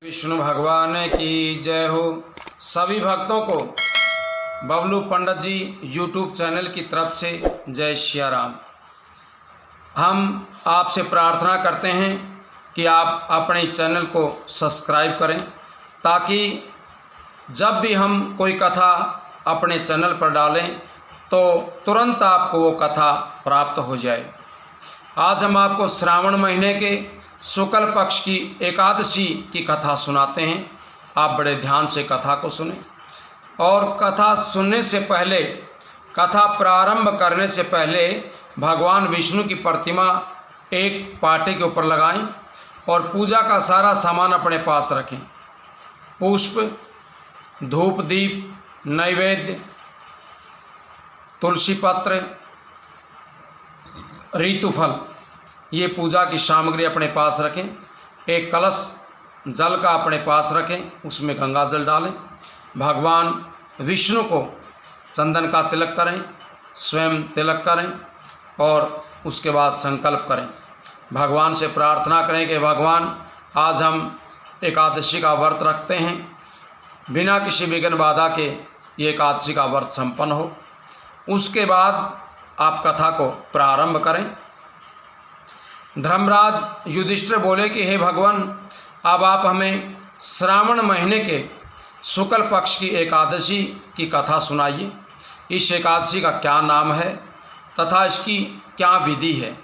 विष्णु भगवान की जय हो। सभी भक्तों को बबलू पंडित जी यूट्यूब चैनल की तरफ से जय सिया राम। हम आपसे प्रार्थना करते हैं कि आप अपने इस चैनल को सब्सक्राइब करें ताकि जब भी हम कोई कथा अपने चैनल पर डालें तो तुरंत आपको वो कथा प्राप्त हो जाए। आज हम आपको श्रावण महीने के शुक्ल पक्ष की एकादशी की कथा सुनाते हैं। आप बड़े ध्यान से कथा को सुनें और कथा सुनने से पहले, कथा प्रारंभ करने से पहले भगवान विष्णु की प्रतिमा एक पाटे के ऊपर लगाएं और पूजा का सारा सामान अपने पास रखें। पुष्प, धूप, दीप, नैवेद्य, तुलसी पत्र, ऋतुफल, ये पूजा की सामग्री अपने पास रखें। एक कलश जल का अपने पास रखें, उसमें गंगा जल डालें। भगवान विष्णु को चंदन का तिलक करें, स्वयं तिलक करें और उसके बाद संकल्प करें। भगवान से प्रार्थना करें कि भगवान आज हम एकादशी का व्रत रखते हैं, बिना किसी विघ्न बाधा के ये एकादशी का व्रत संपन्न हो। उसके बाद आप कथा को प्रारंभ करें। धर्मराज युधिष्ठिर बोले कि हे भगवान, अब आप हमें श्रावण महीने के शुक्ल पक्ष की एकादशी की कथा सुनाइए। इस एकादशी का क्या नाम है तथा इसकी क्या विधि है,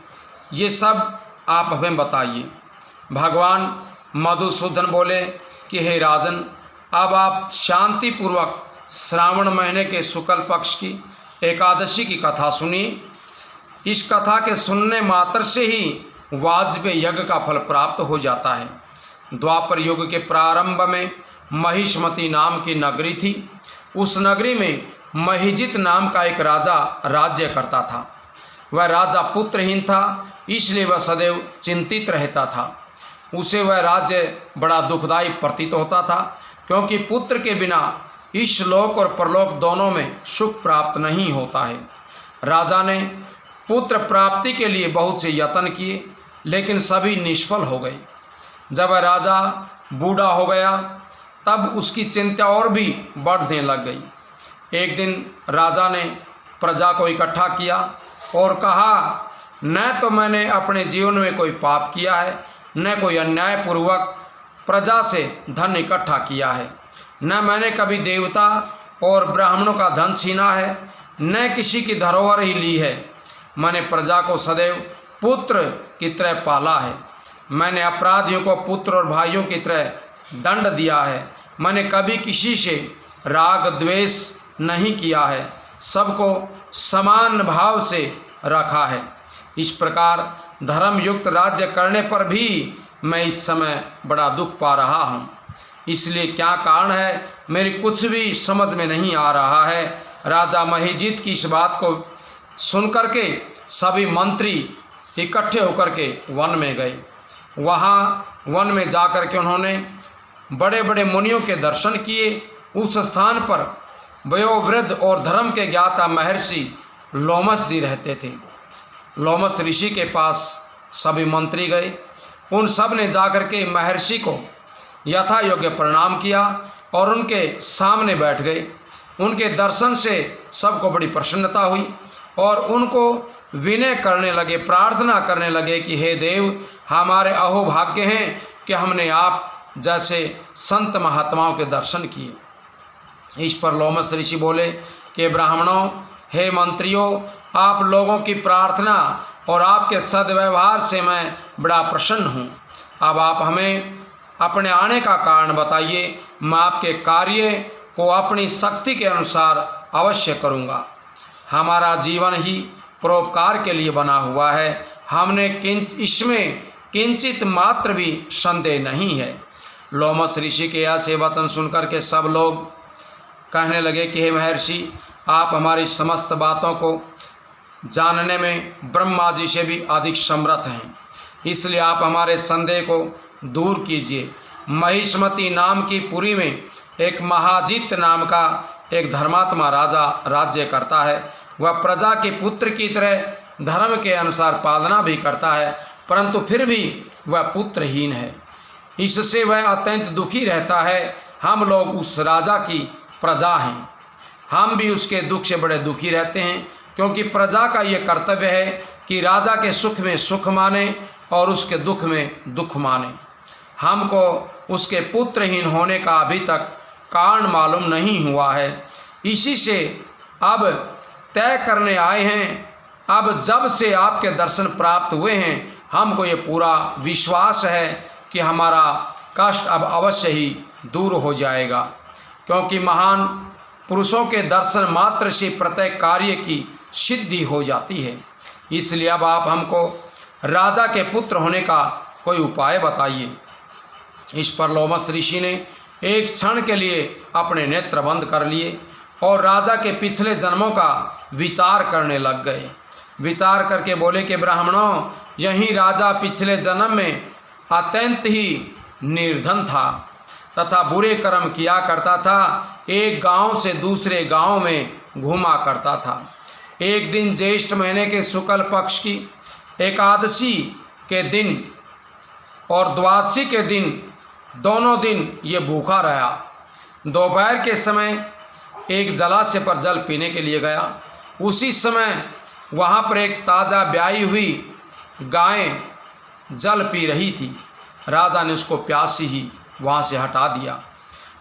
ये सब आप हमें बताइए। भगवान मधुसूदन बोले कि हे राजन, अब आप शांतिपूर्वक श्रावण महीने के शुक्ल पक्ष की एकादशी की कथा सुनिए। इस कथा के सुनने मात्र से ही वाजपेय यज्ञ का फल प्राप्त हो जाता है। द्वापर युग के प्रारंभ में महिष्मती नाम की नगरी थी। उस नगरी में महिजित नाम का एक राजा राज्य करता था। वह राजा पुत्रहीन था, इसलिए वह सदैव चिंतित रहता था। उसे वह राज्य बड़ा दुखदायी प्रतीत होता था, क्योंकि पुत्र के बिना इस लोक और परलोक दोनों में सुख प्राप्त नहीं होता है। राजा ने पुत्र प्राप्ति के लिए बहुत से यत्न किए, लेकिन सभी निष्फल हो गए। जब वह राजा बूढ़ा हो गया तब उसकी चिंता और भी बढ़ने लग गई। एक दिन राजा ने प्रजा को इकट्ठा किया और कहा, न तो मैंने अपने जीवन में कोई पाप किया है, न कोई अन्यायपूर्वक प्रजा से धन इकट्ठा किया है, न मैंने कभी देवता और ब्राह्मणों का धन छीना है, न किसी की धरोहर ही ली है। मैंने प्रजा को सदैव पुत्र की तरह पाला है। मैंने अपराधियों को पुत्र और भाइयों की तरह दंड दिया है। मैंने कभी किसी से राग द्वेष नहीं किया है, सबको समान भाव से रखा है। इस प्रकार धर्मयुक्त राज्य करने पर भी मैं इस समय बड़ा दुख पा रहा हूँ। इसलिए क्या कारण है, मेरी कुछ भी समझ में नहीं आ रहा है। राजा महिजित की इस बात को सुनकर के सभी मंत्री इकट्ठे होकर के वन में गए। वहाँ वन में जाकर के उन्होंने बड़े बड़े मुनियों के दर्शन किए। उस स्थान पर वयोवृद्ध और धर्म के ज्ञाता महर्षि लोमस जी रहते थे। लोमस ऋषि के पास सभी मंत्री गए। उन सब ने जाकर के महर्षि को यथा योग्य प्रणाम किया और उनके सामने बैठ गए। उनके दर्शन से सबको बड़ी प्रसन्नता हुई और उनको विनय करने लगे, प्रार्थना करने लगे कि हे देव, हमारे अहोभाग्य हैं कि हमने आप जैसे संत महात्माओं के दर्शन किए। इस पर लोमस ऋषि बोले कि ब्राह्मणों, हे मंत्रियों, आप लोगों की प्रार्थना और आपके सद्व्यवहार से मैं बड़ा प्रसन्न हूँ। अब आप हमें अपने आने का कारण बताइए, मैं आपके कार्य को अपनी शक्ति के अनुसार अवश्य करूँगा। हमारा जीवन ही परोपकार के लिए बना हुआ है, हमने इसमें किंचित मात्र भी संदेह नहीं है। लोमस ऋषि के ऐसे वचन सुनकर के सब लोग कहने लगे कि हे महर्षि, आप हमारी समस्त बातों को जानने में ब्रह्मा जी से भी अधिक समर्थ हैं, इसलिए आप हमारे संदेह को दूर कीजिए। महिष्मती नाम की पुरी में एक महाजित नाम का एक धर्मात्मा राजा राज्य करता है। वह प्रजा के पुत्र की तरह धर्म के अनुसार पालना भी करता है, परंतु फिर भी वह पुत्रहीन है। इससे वह अत्यंत दुखी रहता है। हम लोग उस राजा की प्रजा हैं, हम भी उसके दुख से बड़े दुखी रहते हैं, क्योंकि प्रजा का ये कर्तव्य है कि राजा के सुख में सुख माने और उसके दुख में दुख माने। हमको उसके पुत्रहीन होने का अभी तक कारण मालूम नहीं हुआ है, इसी से अब तय करने आए हैं। अब जब से आपके दर्शन प्राप्त हुए हैं, हमको ये पूरा विश्वास है कि हमारा कष्ट अब अवश्य ही दूर हो जाएगा, क्योंकि महान पुरुषों के दर्शन मात्र से प्रत्येक कार्य की सिद्धि हो जाती है। इसलिए अब आप हमको राजा के पुत्र होने का कोई उपाय बताइए। इस पर लोमस ऋषि ने एक क्षण के लिए अपने नेत्र बंद कर लिए और राजा के पिछले जन्मों का विचार करने लग गए। विचार करके बोले कि ब्राह्मणों, यही राजा पिछले जन्म में अत्यंत ही निर्धन था तथा बुरे कर्म किया करता था। एक गांव से दूसरे गांव में घूमा करता था। एक दिन ज्येष्ठ महीने के शुक्ल पक्ष की एकादशी के दिन और द्वादशी के दिन, दोनों दिन ये भूखा रहा। दोपहर के समय एक जलाशय पर जल पीने के लिए गया। उसी समय वहाँ पर एक ताज़ा ब्याई हुई गाय जल पी रही थी। राजा ने उसको प्यासी ही वहाँ से हटा दिया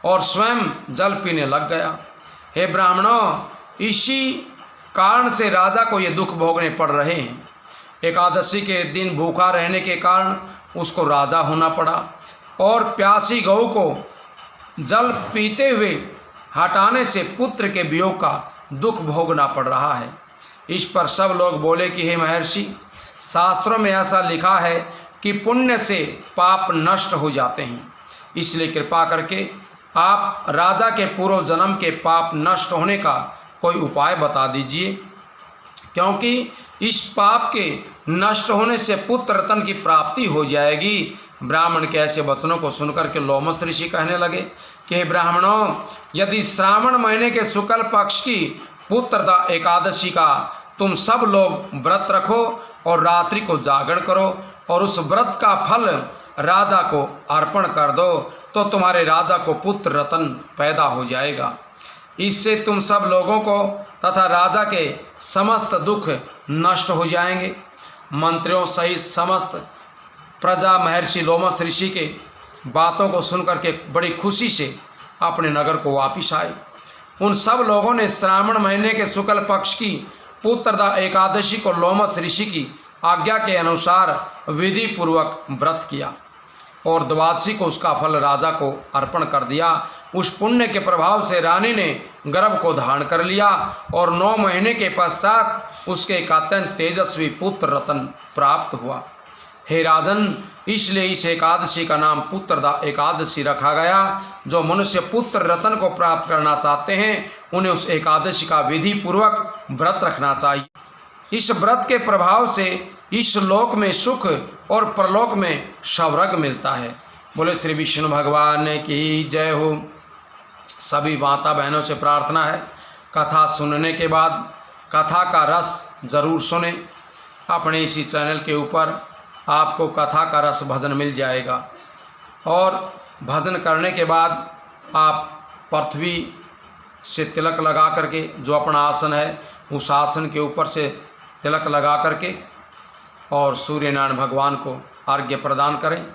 और स्वयं जल पीने लग गया। हे ब्राह्मणों, इसी कारण से राजा को ये दुख भोगने पड़ रहे हैं। एकादशी के दिन भूखा रहने के कारण उसको राजा होना पड़ा और प्यासी गऊ को जल पीते हुए हटाने से पुत्र के वियोग का दुख भोगना पड़ रहा है। इस पर सब लोग बोले कि हे महर्षि, शास्त्रों में ऐसा लिखा है कि पुण्य से पाप नष्ट हो जाते हैं, इसलिए कृपा करके आप राजा के पूर्व जन्म के पाप नष्ट होने का कोई उपाय बता दीजिए, क्योंकि इस पाप के नष्ट होने से पुत्र रत्न की प्राप्ति हो जाएगी। ब्राह्मण के ऐसे वचनों को सुनकर के लोमस ऋषि कहने लगे कि हे ब्राह्मणों, यदि श्रावण महीने के शुक्ल पक्ष की पुत्रदा एकादशी का तुम सब लोग व्रत रखो और रात्रि को जागरण करो और उस व्रत का फल राजा को अर्पण कर दो, तो तुम्हारे राजा को पुत्र रत्न पैदा हो जाएगा। इससे तुम सब लोगों को तथा राजा के समस्त दुख नष्ट हो जाएंगे। मंत्रियों सहित समस्त प्रजा महर्षि लोमस ऋषि के बातों को सुनकर के बड़ी खुशी से अपने नगर को वापिस आए। उन सब लोगों ने श्रावण महीने के शुक्ल पक्ष की पुत्रदा एकादशी को लोमस ऋषि की आज्ञा के अनुसार विधि पूर्वक व्रत किया और द्वादशी को उसका फल राजा को अर्पण कर दिया। उस पुण्य के प्रभाव से रानी ने गर्भ को धारण कर लिया और 9 महीने के पश्चात उसके एक अत्यंत तेजस्वी पुत्र रत्न प्राप्त हुआ। हे राजन, इसलिए इस एकादशी का नाम पुत्रदा एकादशी रखा गया। जो मनुष्य पुत्र रत्न को प्राप्त करना चाहते हैं, उन्हें उस एकादशी का विधि पूर्वक व्रत रखना चाहिए। इस व्रत के प्रभाव से इस लोक में सुख और परलोक में सौभाग्य मिलता है। बोले श्री विष्णु भगवान की जय हो। सभी माता बहनों से प्रार्थना है, कथा सुनने के बाद कथा का रस ज़रूर सुने। अपने इसी चैनल के ऊपर आपको कथा का रस भजन मिल जाएगा और भजन करने के बाद आप पृथ्वी से तिलक लगा करके, जो अपना आसन है उस आसन के ऊपर से तिलक लगा करके और सूर्य नारायण भगवान को अर्घ्य प्रदान करें।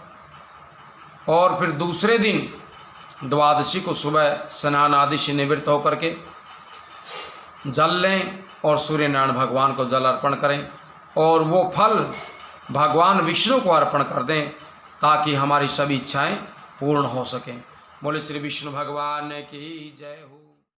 और फिर दूसरे दिन द्वादशी को सुबह स्नान आदि से निवृत्त होकर के जल लें और सूर्य नारायण भगवान को जल अर्पण करें और वो फल भगवान विष्णु को अर्पण कर दें, ताकि हमारी सभी इच्छाएं पूर्ण हो सकें। बोले श्री विष्णु भगवान की जय हो।